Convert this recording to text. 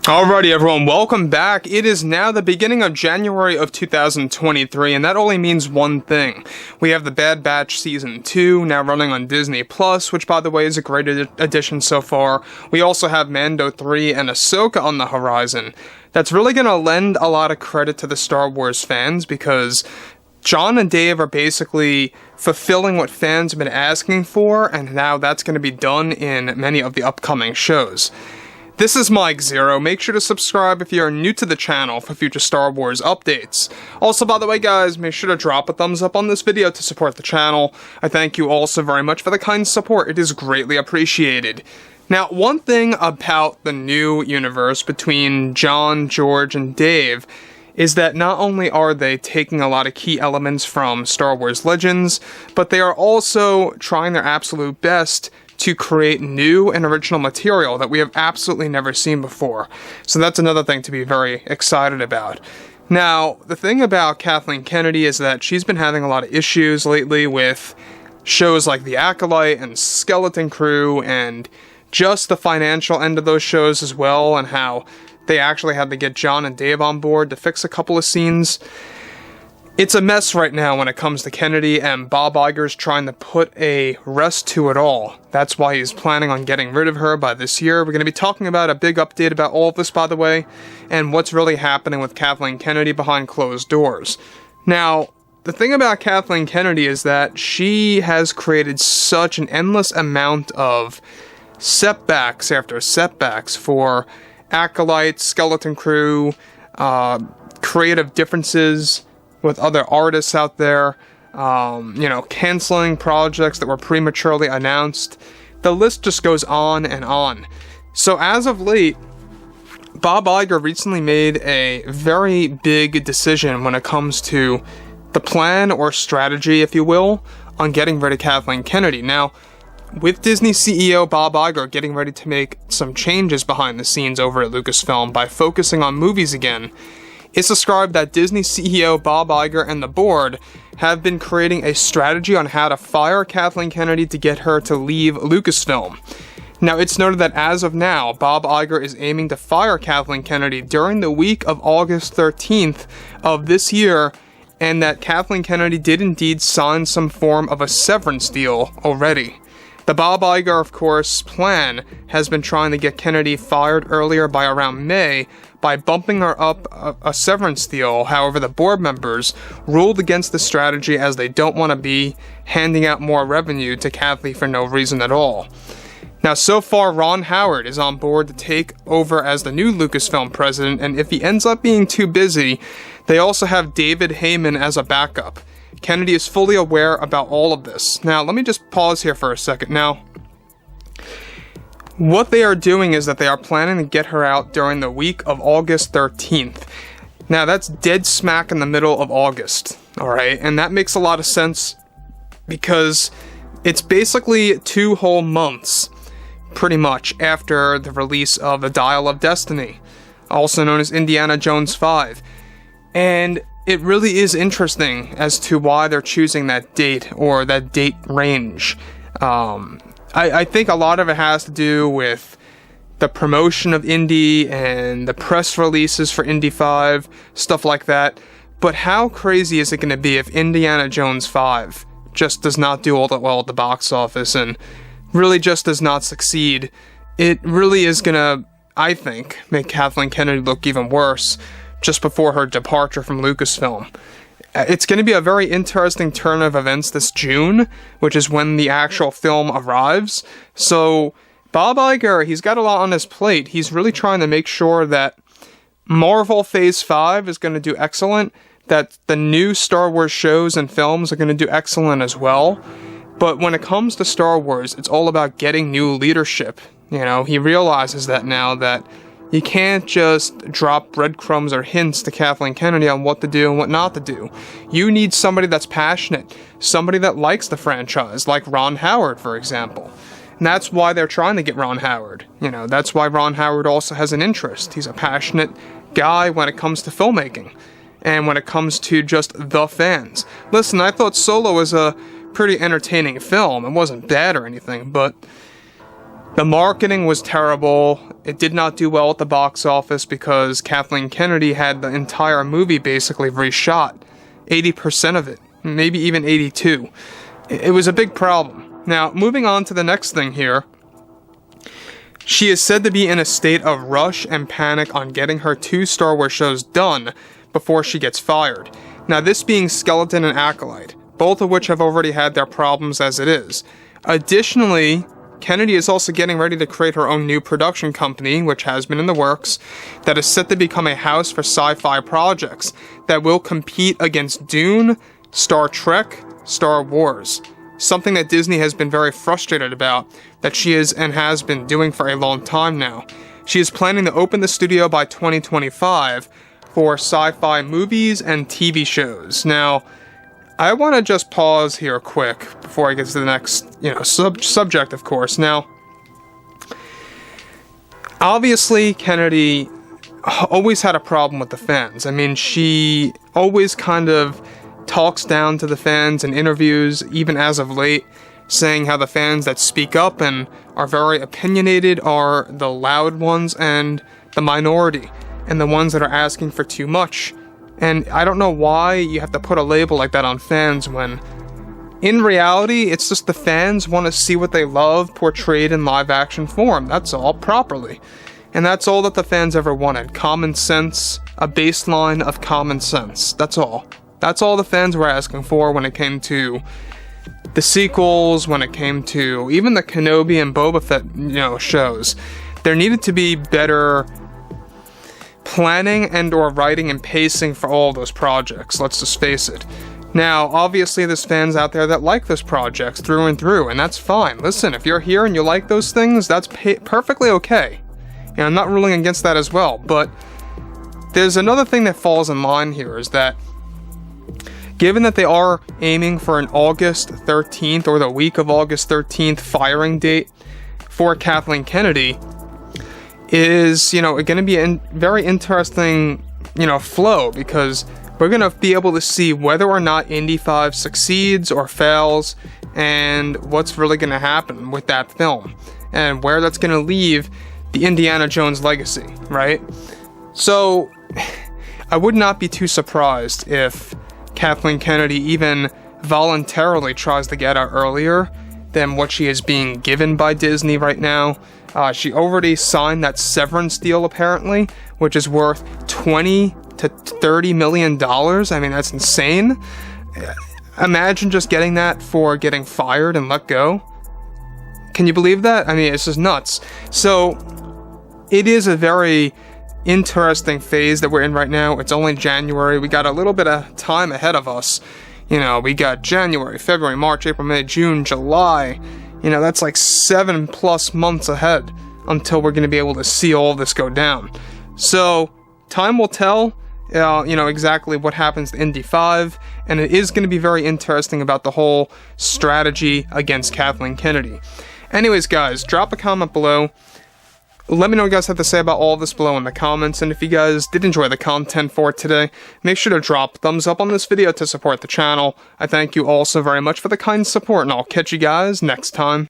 Alrighty everyone, welcome back. It is now the beginning of January of 2023, and that only means one thing. We have The Bad Batch Season 2 now running on Disney+, which by the way is a great addition so far. We also have Mando 3 and Ahsoka on the horizon. That's really going to lend a lot of credit to the Star Wars fans, because Jon and Dave are basically fulfilling what fans have been asking for, and now that's going to be done in many of the upcoming shows. This is Mike Zero. Make sure to subscribe if you are new to the channel for future Star Wars updates. Also, by the way guys, make sure to drop a thumbs up on this video to support the channel. I thank you all so very much for the kind support. It is greatly appreciated. Now, one thing about the new universe between Jon, George, and Dave is that not only are they taking a lot of key elements from Star Wars Legends, but they are also trying their absolute best to create new and original material that we have absolutely never seen before. So that's another thing to be very excited about. Now, the thing about Kathleen Kennedy is that she's been having a lot of issues lately with shows like The Acolyte and Skeleton Crew, and just the financial end of those shows as well, and how they actually had to get Jon and Dave on board to fix a couple of scenes. It's a mess right now when it comes to Kennedy, and Bob Iger's trying to put a rest to it all. That's why he's planning on getting rid of her by this year. We're going to be talking about a big update about all of this, by the way, and what's really happening with Kathleen Kennedy behind closed doors. Now, the thing about Kathleen Kennedy is that she has created such an endless amount of setbacks after setbacks for Acolyte, Skeleton Crew, creative differences with other artists out there, canceling projects that were prematurely announced. The list just goes on and on. So as of late, Bob Iger recently made a very big decision when it comes to the plan or strategy, if you will, on getting rid of Kathleen Kennedy. Now, with Disney CEO Bob Iger getting ready to make some changes behind the scenes over at Lucasfilm by focusing on movies again, it's described that Disney CEO Bob Iger and the board have been creating a strategy on how to fire Kathleen Kennedy to get her to leave Lucasfilm. Now, it's noted that as of now, Bob Iger is aiming to fire Kathleen Kennedy during the week of August 13th of this year, and that Kathleen Kennedy did indeed sign some form of a severance deal already. The Bob Iger, of course, plan has been trying to get Kennedy fired earlier by around May by bumping her up a severance deal. However, the board members ruled against the strategy, as they don't want to be handing out more revenue to Kathy for no reason at all. Now, so far, Ron Howard is on board to take over as the new Lucasfilm president, and if he ends up being too busy, they also have David Heyman as a backup. Kennedy is fully aware about all of this. Now, let me just pause here for a second. Now, what they are doing is that they are planning to get her out during the week of August 13th. Now, that's dead smack in the middle of August, alright? And that makes a lot of sense because it's basically 2 whole months, pretty much, after the release of The Dial of Destiny, also known as Indiana Jones 5. And it really is interesting as to why they're choosing that date, or that date range. I think a lot of it has to do with the promotion of Indy and the press releases for Indy 5, stuff like that. But how crazy is it going to be if Indiana Jones 5 just does not do all that well at the box office and really just does not succeed? It really is going to, I think, make Kathleen Kennedy look even worse just before her departure from Lucasfilm. It's going to be a very interesting turn of events this June, which is when the actual film arrives. So, Bob Iger, he's got a lot on his plate. He's really trying to make sure that Marvel Phase 5 is going to do excellent, that the new Star Wars shows and films are going to do excellent as well. But when it comes to Star Wars, it's all about getting new leadership. You know, he realizes that now, that you can't just drop breadcrumbs or hints to Kathleen Kennedy on what to do and what not to do. You need somebody that's passionate, somebody that likes the franchise, like Ron Howard, for example. And that's why they're trying to get Ron Howard. You know, that's why Ron Howard also has an interest. He's a passionate guy when it comes to filmmaking, and when it comes to just the fans. Listen, I thought Solo was a pretty entertaining film. It wasn't bad or anything, but The marketing was terrible. It did not do well at the box office because Kathleen Kennedy had the entire movie basically reshot. 80% of it, maybe even 82. It was a big problem. Now, moving on to the next thing here. She is said to be in a state of rush and panic on getting her 2 Star Wars shows done before she gets fired. Now, this being Skeleton and Acolyte, both of which have already had their problems as it is. Additionally, Kennedy is also getting ready to create her own new production company, which has been in the works, that is set to become a house for sci-fi projects that will compete against Dune, Star Trek, Star Wars. Something that Disney has been very frustrated about, that she is and has been doing for a long time now. She is planning to open the studio by 2025 for sci-fi movies and TV shows. Now, I want to just pause here quick before I get to the next, subject, of course. Now, obviously, Kennedy always had a problem with the fans. I mean, she always kind of talks down to the fans in interviews, even as of late, saying how the fans that speak up and are very opinionated are the loud ones and the minority, and the ones that are asking for too much. And I don't know why you have to put a label like that on fans when, in reality, it's just the fans want to see what they love portrayed in live action form. That's all, properly. And that's all that the fans ever wanted. Common sense, a baseline of common sense. That's all. That's all the fans were asking for when it came to the sequels, when it came to even the Kenobi and Boba Fett, shows. There needed to be better planning and or writing and pacing for all those projects, let's just face it. Now, obviously there's fans out there that like those projects through and through, and that's fine. Listen, if you're here and you like those things, that's perfectly okay. And I'm not ruling against that as well, but there's another thing that falls in line here, is that given that they are aiming for an August 13th or the week of August 13th firing date for Kathleen Kennedy, is, going to be a very interesting, flow, because we're going to be able to see whether or not Indy 5 succeeds or fails, and what's really going to happen with that film, and where that's going to leave the Indiana Jones legacy, right? So, I would not be too surprised if Kathleen Kennedy even voluntarily tries to get out earlier than what she is being given by Disney right now. She already signed that severance deal, apparently, which is worth $20 to $30 million. I mean, that's insane. Imagine just getting that for getting fired and let go. Can you believe that? I mean, it's just nuts. So, it is a very interesting phase that we're in right now. It's only January. We got a little bit of time ahead of us. We got January, February, March, April, May, June, July. That's like 7+ months ahead until we're going to be able to see all this go down. So, time will tell, exactly what happens to Indy 5, and it is going to be very interesting about the whole strategy against Kathleen Kennedy. Anyways, guys, drop a comment below. Let me know what you guys have to say about all this below in the comments, and if you guys did enjoy the content for today, make sure to drop a thumbs up on this video to support the channel. I thank you all so very much for the kind support, and I'll catch you guys next time.